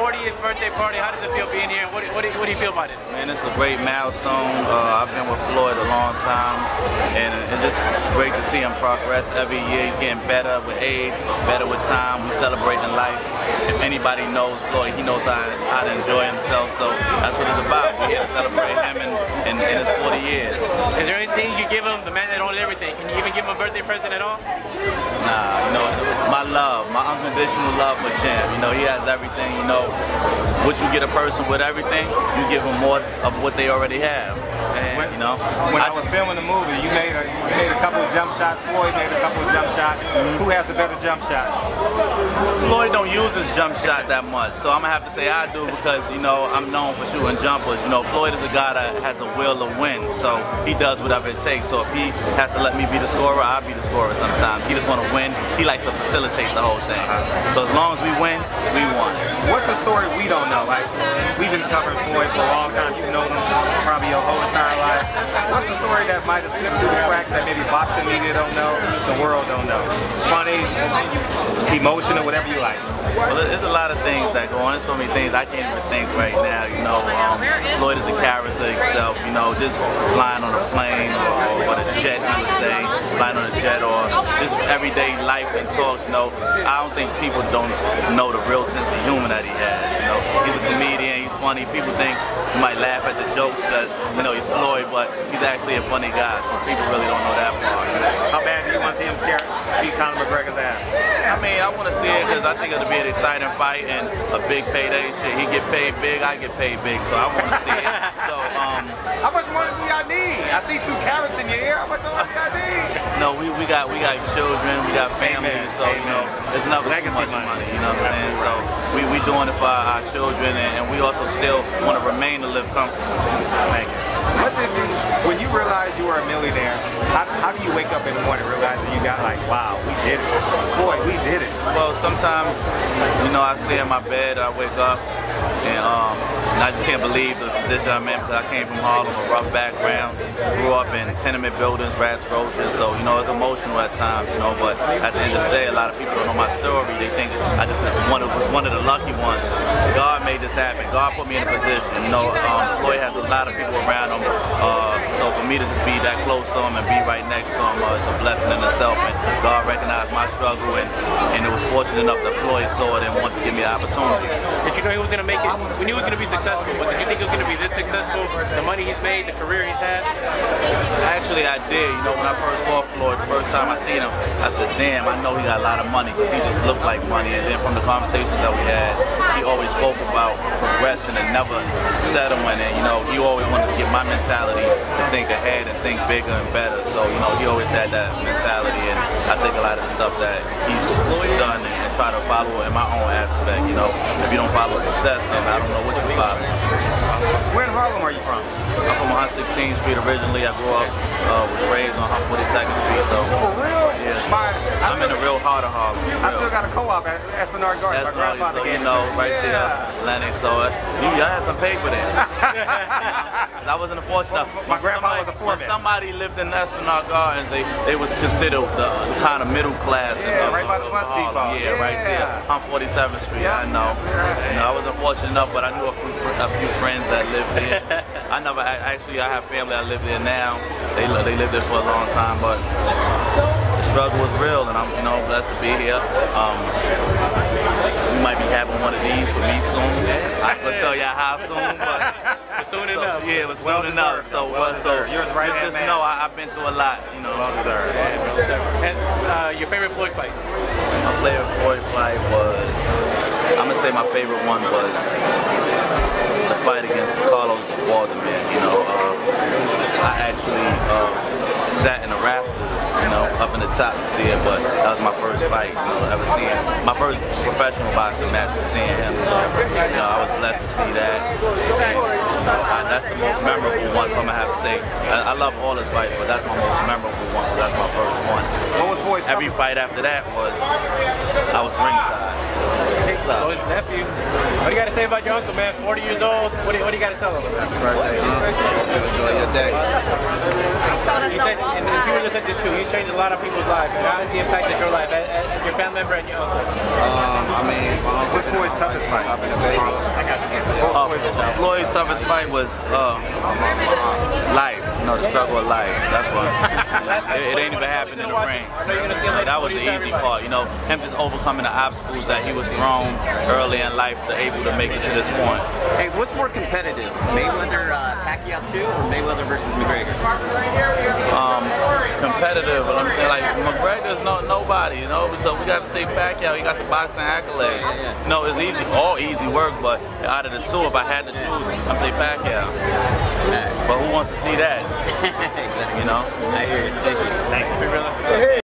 40th birthday party. How does it feel being here? What do you feel about it? Man, it's a great milestone. I've been with Floyd a long time, and it's just great to see him progress every year. He's getting better with age, better with time. We're celebrating life. If anybody knows Floyd, he knows how to enjoy himself, so that's what it's about. We're here to celebrate him in his 40 years. Is there anything you give him, the man that owns everything? Can you even give him a birthday present at all? Nah, you know, my love, my unconditional love for Champ. You know, he has everything. You know, what you get a person with everything, you give them more of what they already have. And, you know, when I was filming the movie, you made a couple of jump shots. Floyd made a couple of jump shots. Who has the better jump shot? Floyd don't use his jump shot that much, so I'm gonna have to say I do because, you know, I'm known for shooting jumpers. You know, Floyd is a guy that has a will to win, so he does whatever it takes. So if he has to let me be the scorer, I'll be the scorer sometimes. He just want to win. He likes to facilitate the whole thing. So as long as we win, we won. What's the story we don't know? Like, we've been covering Floyd for a long time. You've known him probably your whole entire life. What's the story that might have slipped through the cracks that maybe boxing media don't know, the world don't know? Funny, emotional, whatever you like. Well, there's a lot of things that go on. There's so many things I can't even think right now. You know, Floyd is a character himself. You know, just flying on a plane or a jet, you would say, flying on a jet, or just everyday life and talks. You know, I don't think people don't know the real sense of humor that he has. You know, he's a comedian. He's funny. People think you might laugh at the joke because, you know, he's Floyd, but he's actually a funny guy. So people really don't know that part. How bad do you want to see him beat Conor McGregor's ass? I mean, I want to see it because I think it'll be an exciting fight and a big payday. Shit, he get paid big, I get paid big, so I want to see it. So, how much money do y'all need? I see 2 carrots in your ear. How much money do y'all need? No, we got children, we got families, so you know, it's never too much money. You know what I'm saying? So we doing it for our children, and we also still want to remain to live comfortable. Thank you. What did you, when you realized you were a millionaire, how do you wake up in the morning realizing you got like, wow, we did it. Boy, we did it. Well, sometimes, you know, I stay in my bed, I wake up, and I just can't believe the position I'm in because I came from Harlem, a rough background, grew up in tenement buildings, rats, roaches, so, you know, it's emotional at times, you know, but at the end of the day, a lot of people don't know my story. They think I just was one of the lucky ones. God made this happen. God put me in a position. You know, Floyd has a lot of people around him, so for me to just be that close to him and be right next to him is a blessing in itself, and God recognized my struggle, and it was fortunate enough that Floyd saw it and wanted to give me an opportunity. Did you know he was going to make it? We knew he was going to be successful, but did you think he was going to be this successful? The money he's made, the career he's had? Actually, I did. You know, when I first saw Floyd, the first time I seen him, I said, damn, I know he got a lot of money because he just looked like money. And then from the conversations that we had, he always spoke about progressing and never settling. And, you know, he always wanted to get my mentality to think ahead and think bigger and better. So, you know, he always had that mentality, and I take a lot of the stuff that he's done and try to follow in my own aspect. You know, if you don't follow success, then I don't know what you follow. Where in Harlem are you from? I'm from 116th Street originally. I grew up, was raised on 42nd Street. So for real? Yeah. I'm in the real heart of Harlem. I still got a co-op at Esplanade Gardens. My grandfather so, gave you know, it. right there, Atlantic. So y'all had some paper there. I wasn't fortunate. My grandpa was a foreman. When somebody lived in Esplanade Gardens, they was considered the kind of middle class. Yeah, right by the bus depot. Yeah, right there. I'm 47th Street. Yeah. I know. You know, I wasn't fortunate enough, but I knew a few friends that lived there. I never actually. I have family that live there now. They lived there for a long time, but the struggle was real, and I'm blessed to be here. We might be having one of these for me soon. I can tell y'all how soon, but soon enough. Yeah, it was soon enough. So yours right hand just man. know I've been through a lot. You know, well deserved. And your favorite Floyd fight? My favorite Floyd fight was, I'm gonna say my favorite one was the fight against Carlos Waldman. You know, I actually sat in the rafters, you know, up in the top to see it, but that was my first fight, you know, ever seeing, my first professional boxing match was seeing him, so, you know, I was blessed to see that, and, you know, that's the most memorable one, so I'm gonna have to say, I love all his fights, but that's my most memorable one, so that's my first one. What was Floyd's Every fight after that was, I was ringside. So his nephew. What do you got to say about your uncle, man? 40 years old. What do you got to tell him? Happy birthday. Enjoy your day. You said, and if you were listening to this too, he's changed a lot of people's lives. How has he impacted your life as your family member and your uncle? I mean, my uncle. What's Floyd's toughest fight? Floyd's toughest fight was life. You know, the struggle of life. That's what. It ain't even happened in the ring. That was the easy part. You know, him just overcoming the obstacles that he was thrown early in life to able to make it to this point. Hey, what's more competitive, Mayweather, Pacquiao 2, or Mayweather versus McGregor? Competitive, but I'm saying like McGregor's nobody, you know. So we got to say Pacquiao. He got the boxing accolades. You know, it's easy, all easy work, but out of the two, if I had to choose, I'd say Pacquiao. But who wants to see that? Exactly. You know. I hear it. Thank you. Thanks, brother.